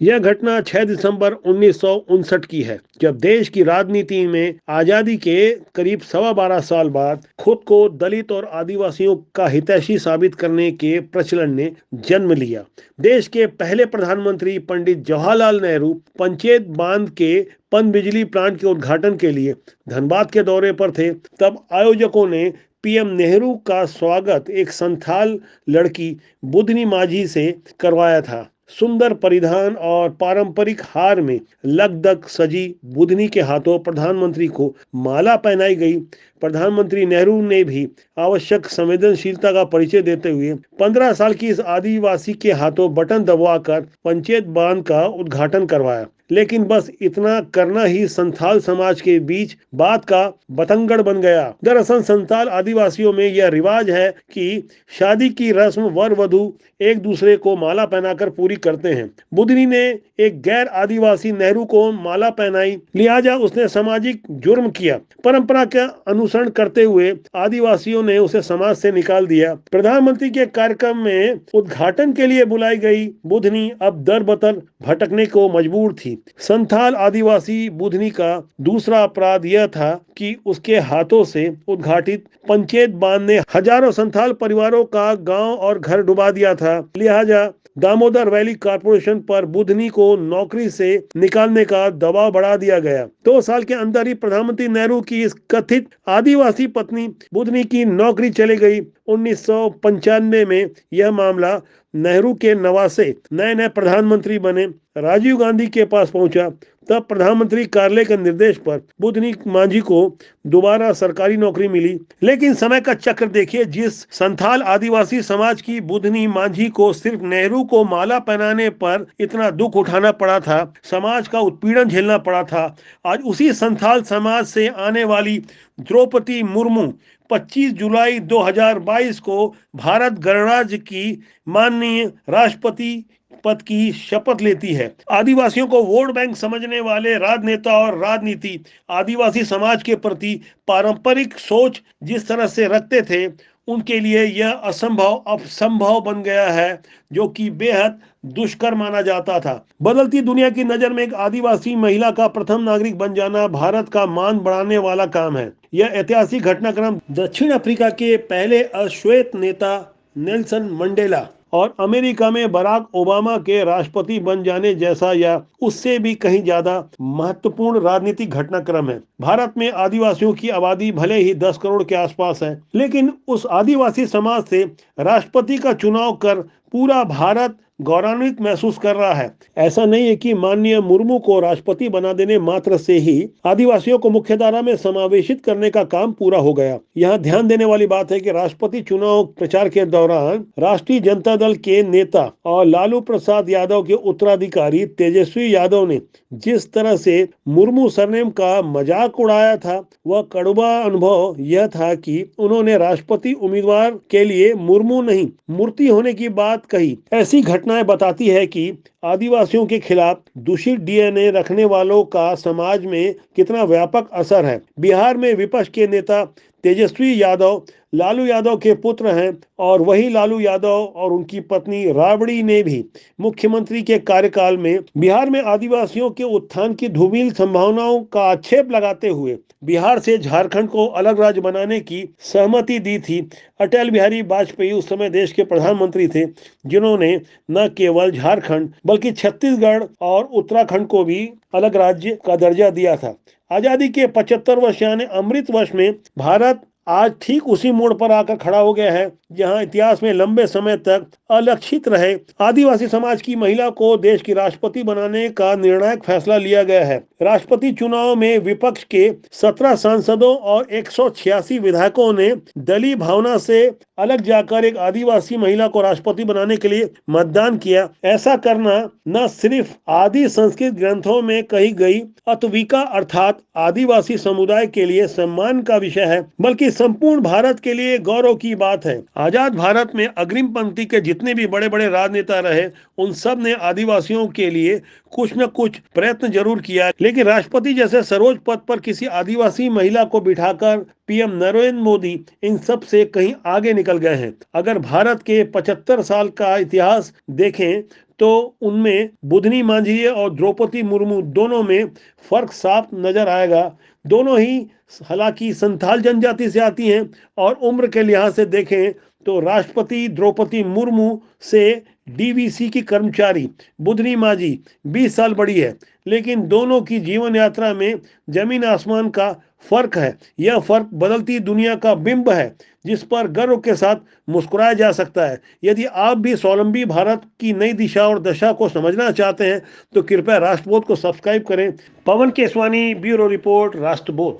यह घटना 6 दिसंबर 1959 की है, जब देश की राजनीति में आजादी के करीब 12.25 साल बाद खुद को दलित और आदिवासियों का हितैषी साबित करने के प्रचलन ने जन्म लिया। देश के पहले प्रधानमंत्री पंडित जवाहरलाल नेहरू पंचायत बांध के पनबिजली प्लांट के उद्घाटन के लिए धनबाद के दौरे पर थे। तब आयोजकों ने पीएम नेहरू का स्वागत एक संथाल लड़की बुधनी माझी से करवाया था। सुंदर परिधान और पारंपरिक हार में लगदग सजी बुधनी के हाथों प्रधानमंत्री को माला पहनाई गई। प्रधानमंत्री नेहरू ने भी आवश्यक संवेदनशीलता का परिचय देते हुए 15 साल की इस आदिवासी के हाथों बटन दबाकर पंचायत बांध का उद्घाटन करवाया। लेकिन बस इतना करना ही संथाल समाज के बीच बात का बतंगड़ बन गया। दरअसल संथाल आदिवासियों में यह रिवाज है कि शादी की रस्म वर वधू एक दूसरे को माला पहनाकर पूरी करते हैं। बुधनी ने एक गैर आदिवासी नेहरू को माला पहनाई, लिहाजा उसने सामाजिक जुर्म किया। परंपरा का अनुसरण करते हुए आदिवासियों ने उसे समाज से निकाल दिया। प्रधानमंत्री के कार्यक्रम में उद्घाटन के लिए बुलाई गई बुधनी अब दर बदर भटकने को मजबूर थी। संथाल आदिवासी बुधनी का दूसरा अपराध यह था कि उसके हाथों से उद्घाटित पंचायत बांध ने हजारों संथाल परिवारों का गांव और घर डुबा दिया था। लिहाजा दामोदर वैली कॉरपोरेशन पर बुधनी को नौकरी से निकालने का दबाव बढ़ा दिया गया। 2 साल के अंदर ही प्रधानमंत्री नेहरू की इस कथित आदिवासी पत्नी बुधनी की नौकरी चली गई। 1995 में यह मामला नेहरू के नवासे नए प्रधानमंत्री बने राजीव गांधी के पास पहुंचा। तब प्रधानमंत्री कार्यालय के निर्देश पर बुधनी माझी को दोबारा सरकारी नौकरी मिली। लेकिन समय का चक्र देखिए, जिस संथाल आदिवासी समाज की बुधनी माझी को सिर्फ नेहरू को माला पहनाने पर इतना दुख उठाना पड़ा था, समाज का उत्पीड़न झेलना पड़ा था, आज उसी संथाल समाज से आने वाली द्रौपदी मुर्मू 25 जुलाई 2022 को भारत गणराज्य की माननीय राष्ट्रपति पद की शपथ लेती है। आदिवासियों को वोट बैंक समझने वाले राजनेता और राजनीति आदिवासी समाज के प्रति पारंपरिक सोच जिस तरह से रखते थे, उनके लिए यह असंभव अब संभव बन गया है, जो कि बेहद दुष्कर माना जाता था। बदलती दुनिया की नजर में एक आदिवासी महिला का प्रथम नागरिक बन जाना भारत का मान बढ़ाने वाला काम है। यह ऐतिहासिक घटनाक्रम दक्षिण अफ्रीका के पहले अश्वेत नेता नेल्सन मंडेला और अमेरिका में बराक ओबामा के राष्ट्रपति बन जाने जैसा या उससे भी कहीं ज्यादा महत्वपूर्ण राजनीतिक घटनाक्रम है। भारत में आदिवासियों की आबादी भले ही 10 करोड़ के आसपास है, लेकिन उस आदिवासी समाज से राष्ट्रपति का चुनाव कर पूरा भारत गौरवान्वित महसूस कर रहा है। ऐसा नहीं है कि माननीय मुर्मू को राष्ट्रपति बना देने मात्र से ही आदिवासियों को मुख्यधारा में समावेशित करने का काम पूरा हो गया। यहाँ ध्यान देने वाली बात है कि राष्ट्रपति चुनाव प्रचार के दौरान राष्ट्रीय जनता दल के नेता और लालू प्रसाद यादव के उत्तराधिकारी तेजस्वी यादव ने जिस तरह से मुर्मू सरनेम का मजाक उड़ाया था, वह कड़वा अनुभव यह था कि उन्होंने राष्ट्रपति उम्मीदवार के लिए मुर्मू नहीं मूर्ति होने की बात कही। ऐसी घटनाएं बताती है कि आदिवासियों के खिलाफ दूषित डीएनए रखने वालों का समाज में कितना व्यापक असर है। बिहार में विपक्ष के नेता तेजस्वी यादव लालू यादव के पुत्र हैं और वही लालू यादव और उनकी पत्नी राबड़ी ने भी मुख्यमंत्री के कार्यकाल में बिहार में आदिवासियों के उत्थान की धूमिल संभावनाओं का आक्षेप लगाते हुए बिहार से झारखंड को अलग राज्य बनाने की सहमति दी थी। अटल बिहारी वाजपेयी उस समय देश के प्रधानमंत्री थे, जिन्होंने न केवल झारखंड बल्कि छत्तीसगढ़ और उत्तराखंड को भी अलग राज्य का दर्जा दिया था। आजादी के 75 वर्ष यानी अमृत वर्ष में भारत आज ठीक उसी मोड़ पर आकर खड़ा हो गया है, जहां इतिहास में लंबे समय तक अलक्षित रहे आदिवासी समाज की महिला को देश की राष्ट्रपति बनाने का निर्णायक फैसला लिया गया है। राष्ट्रपति चुनाव में विपक्ष के 17 सांसदों और 186 विधायकों ने दलीय भावना से अलग जाकर एक आदिवासी महिला को राष्ट्रपति बनाने के लिए मतदान किया। ऐसा करना न सिर्फ आदि संस्कृत ग्रंथों में कही गई अतविका अर्थात आदिवासी समुदाय के लिए सम्मान का विषय है, बल्कि संपूर्ण भारत के लिए गौरव की बात है। आजाद भारत में अग्रिम पंक्ति के जितने भी बड़े बड़े राजनेता रहे, उन सब ने आदिवासियों के लिए कुछ न कुछ प्रयत्न जरूर किया, लेकिन राष्ट्रपति जैसे सर्वोच्च पद पर किसी आदिवासी महिला को बिठाकर पीएम नरेंद्र मोदी इन सब से कहीं आगे निकल गए हैं। अगर भारत के 75 साल का इतिहास देखें तो उनमें बुधनी मांझी और द्रौपदी मुर्मू दोनों में फर्क साफ नजर आएगा। दोनों ही हालांकि संथाल जनजाति से आती हैं और उम्र के लिहाज से देखें तो राष्ट्रपति द्रौपदी मुर्मू से डीवीसी की कर्मचारी बुधनी मांझी 20 साल बड़ी है, लेकिन दोनों की जीवन यात्रा में जमीन आसमान का फर्क है। यह फर्क बदलती दुनिया का बिंब है जिस पर गर्व के साथ मुस्कुराया जा सकता है। यदि आप भी स्वावलंबी भारत की नई दिशा और दशा को समझना चाहते हैं तो कृपया राष्ट्रबोध को सब्सक्राइब करें। पवन केसवानी, ब्यूरो रिपोर्ट, राष्ट्रबोध।